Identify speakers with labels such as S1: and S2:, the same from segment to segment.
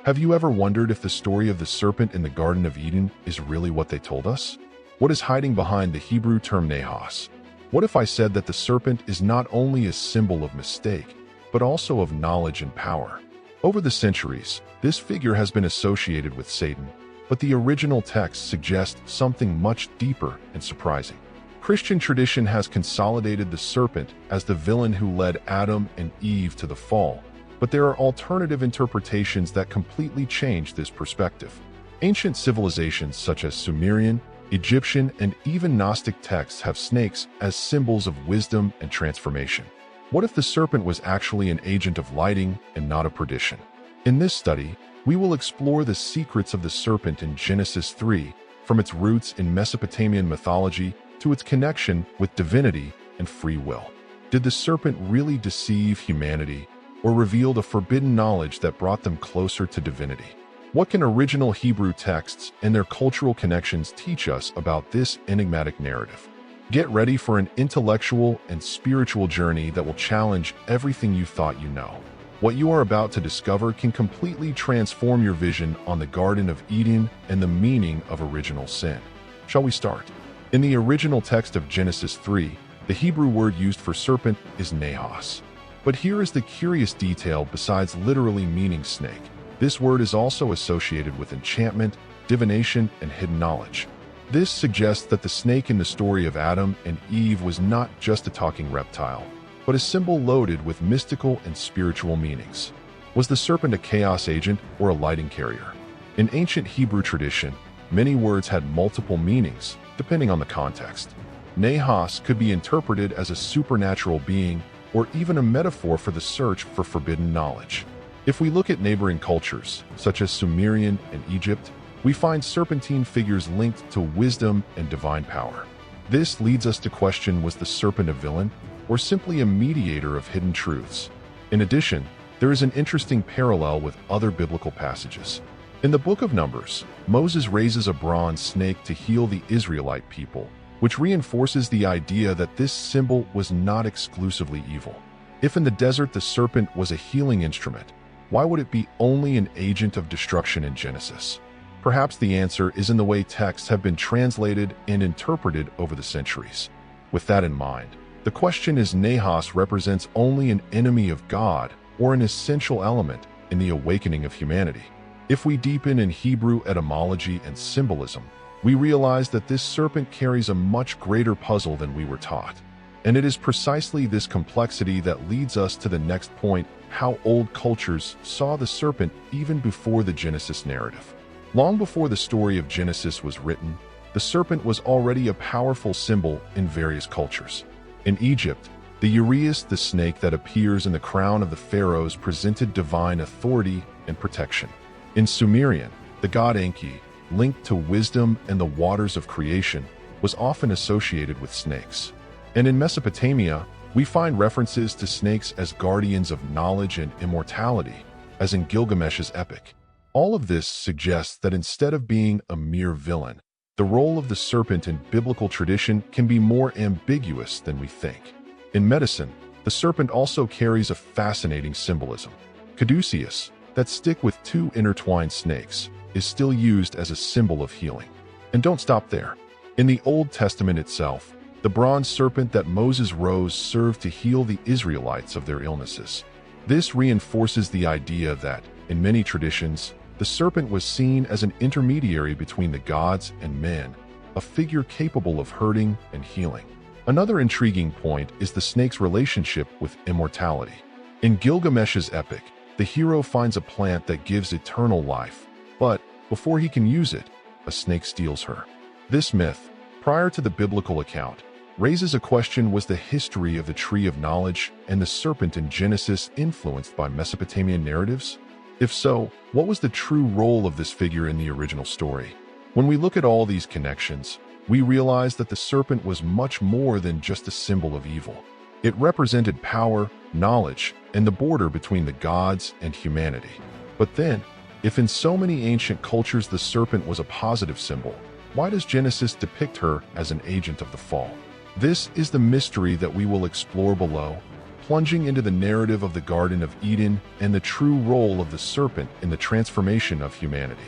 S1: Have you ever wondered if the story of the serpent in the Garden of Eden is really what they told us? What is hiding behind the Hebrew term Nahas? What if I said that the serpent is not only a symbol of mistake, but also of knowledge and power? Over the centuries, this figure has been associated with Satan, but the original text suggests something much deeper and surprising. Christian tradition has consolidated the serpent as the villain who led Adam and Eve to the fall, but there are alternative interpretations that completely change this perspective. Ancient civilizations such as Sumerian, Egyptian, and even Gnostic texts have snakes as symbols of wisdom and transformation. What if the serpent was actually an agent of lighting and not of perdition? In this study, we will explore the secrets of the serpent in Genesis 3, from its roots in Mesopotamian mythology to its connection with divinity and free will. Did the serpent really deceive humanity, or reveal the forbidden knowledge that brought them closer to divinity? What can original Hebrew texts and their cultural connections teach us about this enigmatic narrative? Get ready for an intellectual and spiritual journey that will challenge everything you thought you know. What you are about to discover can completely transform your vision on the Garden of Eden and the meaning of original sin. Shall we start? In the original text of Genesis 3, the Hebrew word used for serpent is Nahas. But here is the curious detail. Besides literally meaning snake, this word is also associated with enchantment, divination, and hidden knowledge. This suggests that the snake in the story of Adam and Eve was not just a talking reptile, but a symbol loaded with mystical and spiritual meanings. Was the serpent a chaos agent or a lighting carrier? In ancient Hebrew tradition, many words had multiple meanings, depending on the context. Nahas could be interpreted as a supernatural being or even a metaphor for the search for forbidden knowledge. If we look at neighboring cultures, such as Sumerian and Egypt, we find serpentine figures linked to wisdom and divine power. This leads us to question, was the serpent a villain, or simply a mediator of hidden truths? In addition, there is an interesting parallel with other biblical passages. In the book of Numbers, Moses raises a bronze snake to heal the Israelite people, which reinforces the idea that this symbol was not exclusively evil. If in the desert the serpent was a healing instrument, why would it be only an agent of destruction in Genesis? Perhaps the answer is in the way texts have been translated and interpreted over the centuries. With that in mind, the question is, Nahas represents only an enemy of God or an essential element in the awakening of humanity? If we deepen in Hebrew etymology and symbolism, we realize that this serpent carries a much greater puzzle than we were taught. And it is precisely this complexity that leads us to the next point: how old cultures saw the serpent even before the Genesis narrative. Long before the story of Genesis was written, the serpent was already a powerful symbol in various cultures. In Egypt, the Uraeus, the snake that appears in the crown of the pharaohs, presented divine authority and protection. In Sumerian, the god Enki, linked to wisdom and the waters of creation, was often associated with snakes. And in Mesopotamia, we find references to snakes as guardians of knowledge and immortality, as in Gilgamesh's epic. All of this suggests that instead of being a mere villain, the role of the serpent in biblical tradition can be more ambiguous than we think. In medicine, the serpent also carries a fascinating symbolism. Caduceus, that stick with two intertwined snakes, is still used as a symbol of healing. And don't stop there. In the Old Testament itself, the bronze serpent that Moses rose served to heal the Israelites of their illnesses. This reinforces the idea that, in many traditions, the serpent was seen as an intermediary between the gods and men, a figure capable of hurting and healing. Another intriguing point is the snake's relationship with immortality. In Gilgamesh's epic, the hero finds a plant that gives eternal life, but before he can use it, a snake steals her. This myth, prior to the biblical account, raises a question: was the history of the tree of knowledge and the serpent in Genesis influenced by Mesopotamian narratives? If so, what was the true role of this figure in the original story? When we look at all these connections, we realize that the serpent was much more than just a symbol of evil. It represented power, knowledge, and the border between the gods and humanity. But then, if in so many ancient cultures the serpent was a positive symbol, why does Genesis depict her as an agent of the fall? This is the mystery that we will explore below. plunging into the narrative of the Garden of Eden and the true role of the serpent in the transformation of humanity.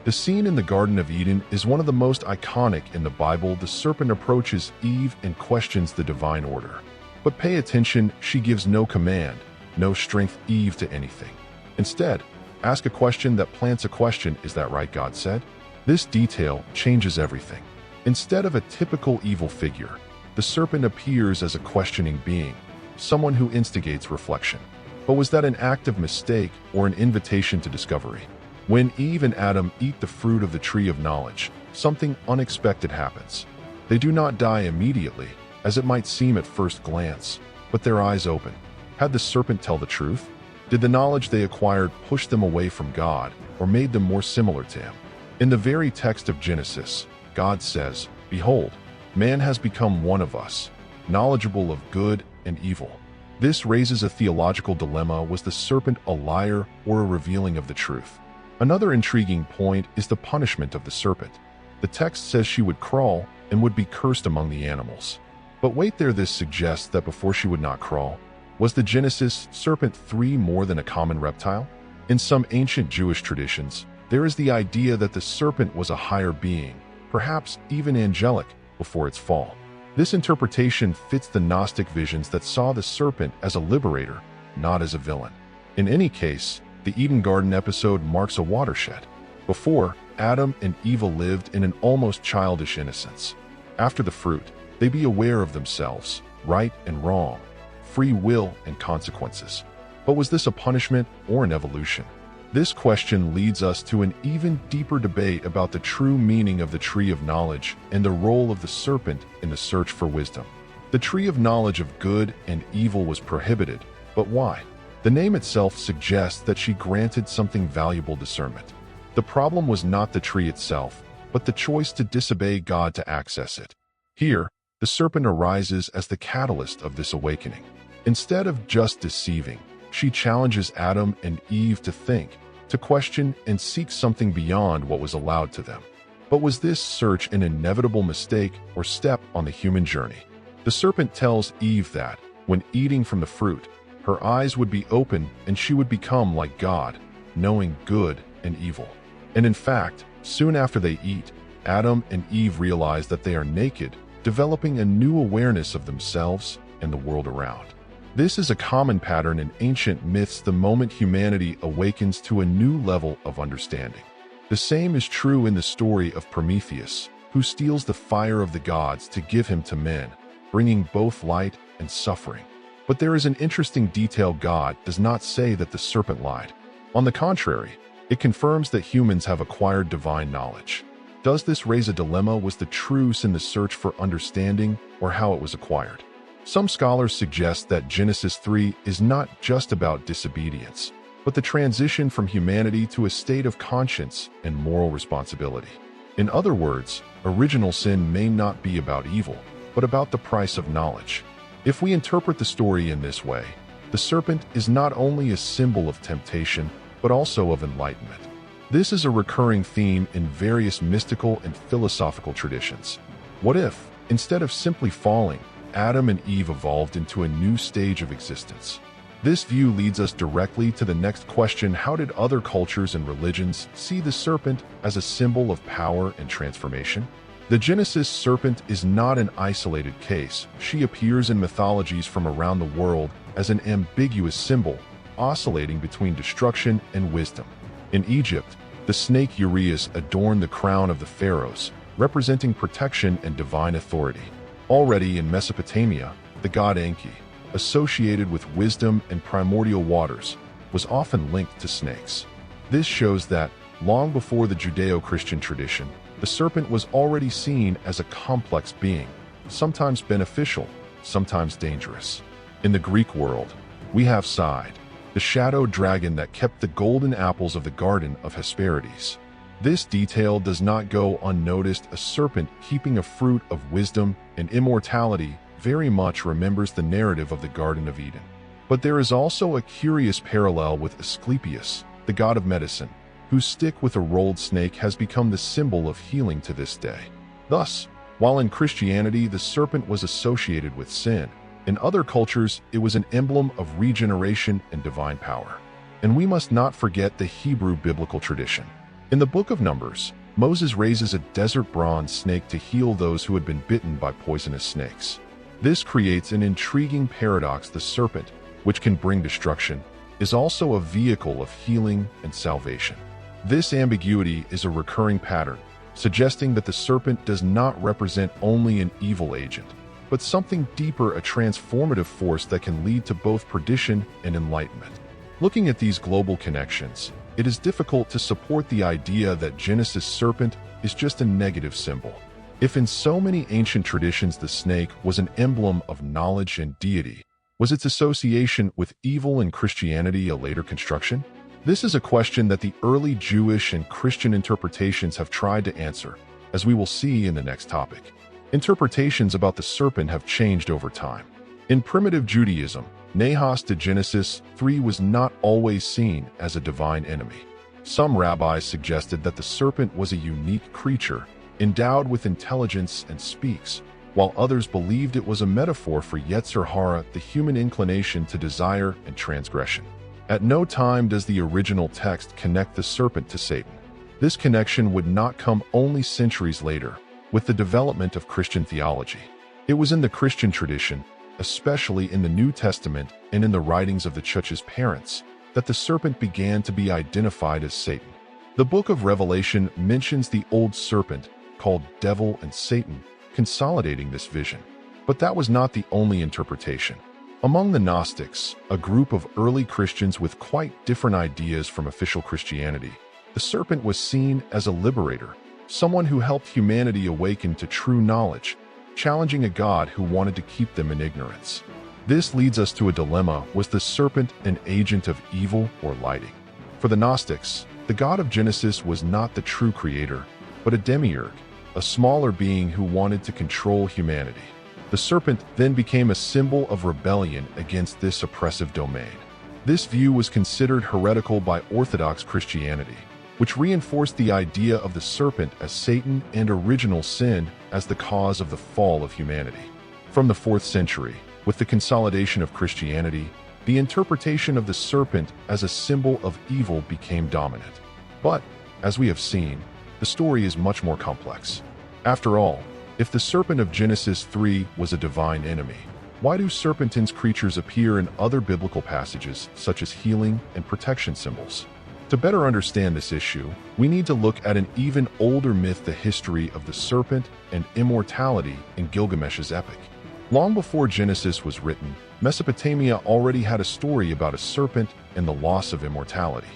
S1: The scene in the Garden of Eden is one of the most iconic in the Bible. The serpent approaches Eve and questions the divine order. But pay attention, she gives no command, no strength Eve to anything. Instead, ask a question that plants a question. Is that right, God said? This detail changes everything. Instead of a typical evil figure, the serpent appears as a questioning being, someone who instigates reflection. But was that an act of mistake or an invitation to discovery? When Eve and Adam eat the fruit of the tree of knowledge, something unexpected happens. They do not die immediately, as it might seem at first glance, but their eyes open. Had the serpent tell the truth? Did the knowledge they acquired push them away from God, or made them more similar to him? In the very text of Genesis, God says, "Behold, man has become one of us, knowledgeable of good and evil." This raises a theological dilemma. Was the serpent a liar or a revealing of the truth? Another intriguing point is the punishment of the serpent. The text says she would crawl and would be cursed among the animals. But wait there, this suggests that before she would not crawl. Was the Genesis serpent 3 more than a common reptile? In some ancient Jewish traditions, there is the idea that the serpent was a higher being, perhaps even angelic, before its fall. This interpretation fits the Gnostic visions that saw the serpent as a liberator, not as a villain. In any case, the Eden Garden episode marks a watershed. Before, Adam and Eve lived in an almost childish innocence. After the fruit, they be aware of themselves, right and wrong, free will and consequences. But was this a punishment or an evolution? This question leads us to an even deeper debate about the true meaning of the tree of knowledge and the role of the serpent in the search for wisdom. The tree of knowledge of good and evil was prohibited, but why? The name itself suggests that she granted something valuable: discernment. The problem was not the tree itself, but the choice to disobey God to access it. Here, the serpent arises as the catalyst of this awakening. Instead of just deceiving, she challenges Adam and Eve to think, to question, and seek something beyond what was allowed to them. But was this search an inevitable mistake or step on the human journey? The serpent tells Eve that, when eating from the fruit, her eyes would be open and she would become like God, knowing good and evil. And in fact, soon after they eat, Adam and Eve realize that they are naked, developing a new awareness of themselves and the world around. This is a common pattern in ancient myths the moment humanity awakens to a new level of understanding. The same is true in the story of Prometheus, who steals the fire of the gods to give him to men, bringing both light and suffering. But there is an interesting detail: God does not say that the serpent lied. On the contrary, it confirms that humans have acquired divine knowledge. Does this raise a dilemma? Was the truth in the search for understanding, or how it was acquired? Some scholars suggest that Genesis 3 is not just about disobedience, but the transition from humanity to a state of conscience and moral responsibility. In other words, original sin may not be about evil, but about the price of knowledge. If we interpret the story in this way, the serpent is not only a symbol of temptation, but also of enlightenment. This is a recurring theme in various mystical and philosophical traditions. What if, instead of simply falling, Adam and Eve evolved into a new stage of existence? This view leads us directly to the next question: how did other cultures and religions see the serpent as a symbol of power and transformation? The Genesis serpent is not an isolated case. She appears in mythologies from around the world as an ambiguous symbol, oscillating between destruction and wisdom. In Egypt, the snake Uraeus adorned the crown of the pharaohs, representing protection and divine authority. Already in Mesopotamia, the god Enki, associated with wisdom and primordial waters, was often linked to snakes. This shows that, long before the Judeo-Christian tradition, the serpent was already seen as a complex being, sometimes beneficial, sometimes dangerous. In the Greek world, we have Side, the shadow dragon that kept the golden apples of the Garden of Hesperides. This detail does not go unnoticed. A serpent keeping a fruit of wisdom and immortality very much remembers the narrative of the Garden of Eden. But there is also a curious parallel with Asclepius, the god of medicine, whose stick with a rolled snake has become the symbol of healing to this day. Thus, while in Christianity the serpent was associated with sin, In other cultures, it was an emblem of regeneration and divine power. And we must not forget the Hebrew biblical tradition. In the book of Numbers, Moses raises a desert bronze snake to heal those who had been bitten by poisonous snakes. This creates an intriguing paradox. The serpent, which can bring destruction, is also a vehicle of healing and salvation. This ambiguity is a recurring pattern, suggesting that the serpent does not represent only an evil agent, but something deeper, a transformative force that can lead to both perdition and enlightenment. Looking at these global connections, it is difficult to support the idea that Genesis' serpent is just a negative symbol. If in so many ancient traditions the snake was an emblem of knowledge and deity, was its association with evil and Christianity a later construction? This is a question that the early Jewish and Christian interpretations have tried to answer, as we will see in the next topic. Interpretations about the serpent have changed over time. In primitive Judaism, Nahas to Genesis 3 was not always seen as a divine enemy. Some rabbis suggested that the serpent was a unique creature, endowed with intelligence and speaks, while others believed it was a metaphor for Yetzer Hara, the human inclination to desire and transgression. At no time does the original text connect the serpent to Satan. This connection would not come only centuries later, with the development of Christian theology. It was in the Christian tradition, especially in the New Testament and in the writings of the Church's parents, that the serpent began to be identified as Satan. The book of Revelation mentions the old serpent, called Devil and Satan, consolidating this vision. But that was not the only interpretation. Among the Gnostics, a group of early Christians with quite different ideas from official Christianity, the serpent was seen as a liberator, someone who helped humanity awaken to true knowledge, challenging a God who wanted to keep them in ignorance. This leads us to a dilemma: was the serpent an agent of evil or lighting? For the Gnostics, the God of Genesis was not the true creator, but a demiurge, a smaller being who wanted to control humanity. The serpent then became a symbol of rebellion against this oppressive domain. This view was considered heretical by Orthodox Christianity, which reinforced the idea of the serpent as Satan and original sin as the cause of the fall of humanity. From the 4th century, with the consolidation of Christianity, the interpretation of the serpent as a symbol of evil became dominant. But, as we have seen, the story is much more complex. After all, if the serpent of Genesis 3 was a divine enemy, why do serpentine creatures appear in other biblical passages, such as healing and protection symbols? To better understand this issue, we need to look at an even older myth, the history of the serpent and immortality in Gilgamesh's epic. Long before Genesis was written, Mesopotamia already had a story about a serpent and the loss of immortality.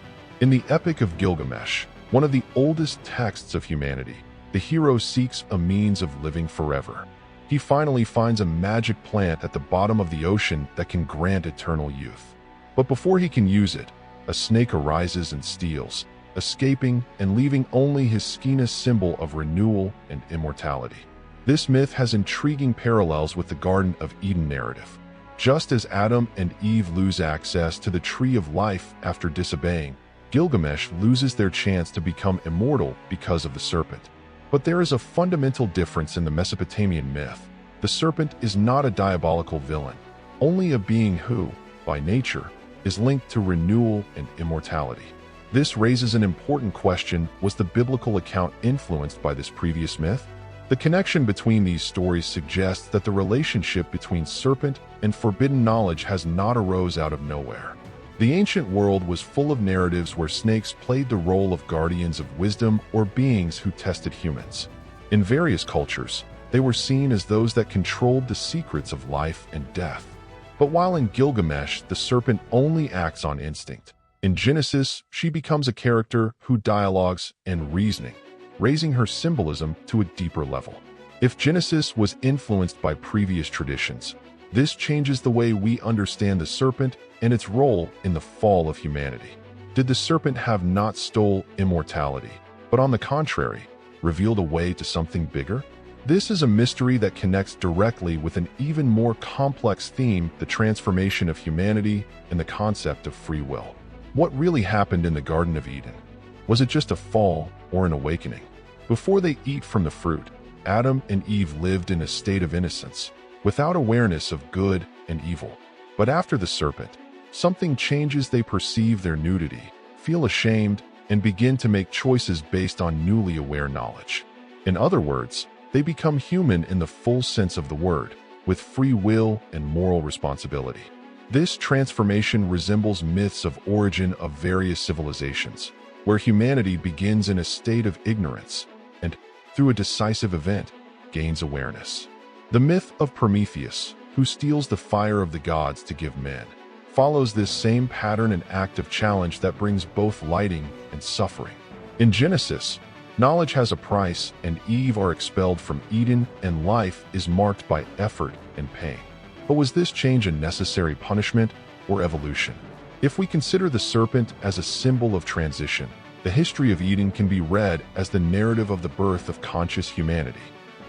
S1: In the Epic of Gilgamesh, one of the oldest texts of humanity, the hero seeks a means of living forever. He finally finds a magic plant at the bottom of the ocean that can grant eternal youth. But before he can use it, a snake arises and steals, escaping and leaving only his skeena, symbol of renewal and immortality. This myth has intriguing parallels with the Garden of Eden narrative. Just as Adam and Eve lose access to the tree of life after disobeying, Gilgamesh loses their chance to become immortal because of the serpent. But there is a fundamental difference in the Mesopotamian myth. The serpent is not a diabolical villain, only a being who, by nature, is linked to renewal and immortality. This raises an important question: was the biblical account influenced by this previous myth? The connection between these stories suggests that the relationship between serpent and forbidden knowledge has not arose out of nowhere. The ancient world was full of narratives where snakes played the role of guardians of wisdom or beings who tested humans. In various cultures, they were seen as those that controlled the secrets of life and death. But while in Gilgamesh, the serpent only acts on instinct, in Genesis, she becomes a character who dialogues and reasoning, raising her symbolism to a deeper level. If Genesis was influenced by previous traditions, this changes the way we understand the serpent and its role in the fall of humanity. Did the serpent have not stole immortality, but on the contrary, revealed a way to something bigger? This is a mystery that connects directly with an even more complex theme: the transformation of humanity and the concept of free will. What really happened in the Garden of Eden? Was it just a fall or an awakening? Before they eat from the fruit, Adam and Eve lived in a state of innocence, without awareness of good and evil. But after the serpent, something changes. They perceive their nudity, feel ashamed, and begin to make choices based on newly aware knowledge. In other words, they become human in the full sense of the word, with free will and moral responsibility. This transformation resembles myths of origin of various civilizations, where humanity begins in a state of ignorance and, through a decisive event, gains awareness. The myth of Prometheus, who steals the fire of the gods to give men, follows this same pattern and act of challenge that brings both lighting and suffering. In Genesis, knowledge has a price, and Eve are expelled from Eden, and life is marked by effort and pain. But was this change a necessary punishment or evolution? If we consider the serpent as a symbol of transition, the history of Eden can be read as the narrative of the birth of conscious humanity.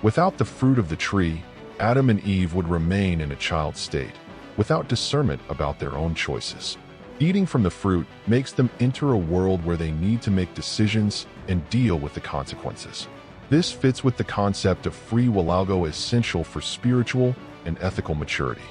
S1: Without the fruit of the tree, Adam and Eve would remain in a child state, without discernment about their own choices. Eating from the fruit makes them enter a world where they need to make decisions and deal with the consequences. This fits with the concept of free will, algo essential for spiritual and ethical maturity.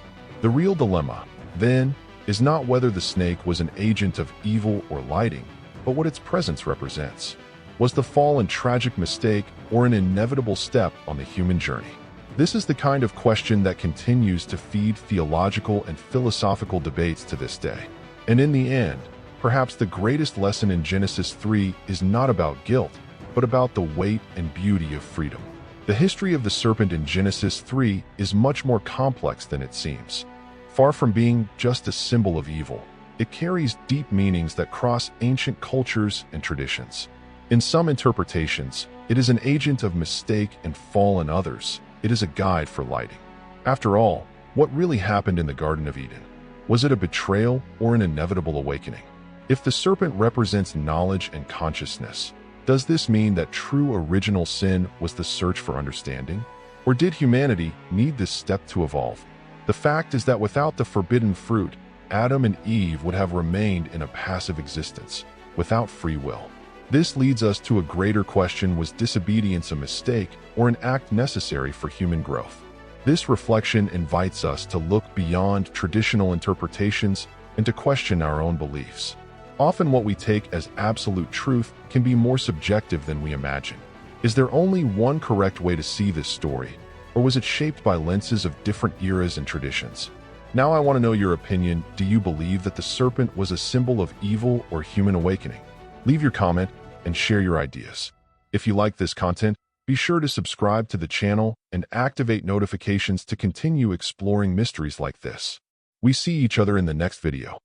S1: The real dilemma, then, is not whether the snake was an agent of evil or lighting, but what its presence represents. Was the fall a tragic mistake or an inevitable step on the human journey? This is the kind of question that continues to feed theological and philosophical debates to this day. And in the end, perhaps the greatest lesson in Genesis 3 is not about guilt, but about the weight and beauty of freedom. The history of the serpent in Genesis 3 is much more complex than it seems. Far from being just a symbol of evil, it carries deep meanings that cross ancient cultures and traditions. In some interpretations, it is an agent of mistake and fall. In others, it is a guide for lighting. After all, what really happened in the Garden of Eden? Was it a betrayal or an inevitable awakening? If the serpent represents knowledge and consciousness, does this mean that true original sin was the search for understanding? Or did humanity need this step to evolve? The fact is that without the forbidden fruit, Adam and Eve would have remained in a passive existence, without free will. This leads us to a greater question: was disobedience a mistake or an act necessary for human growth? This reflection invites us to look beyond traditional interpretations and to question our own beliefs. Often what we take as absolute truth can be more subjective than we imagine. Is there only one correct way to see this story, or was it shaped by lenses of different eras and traditions? Now I want to know your opinion. Do you believe that the serpent was a symbol of evil or human awakening? Leave your comment and share your ideas. If you like this content, be sure to subscribe to the channel and activate notifications to continue exploring mysteries like this. We see each other in the next video.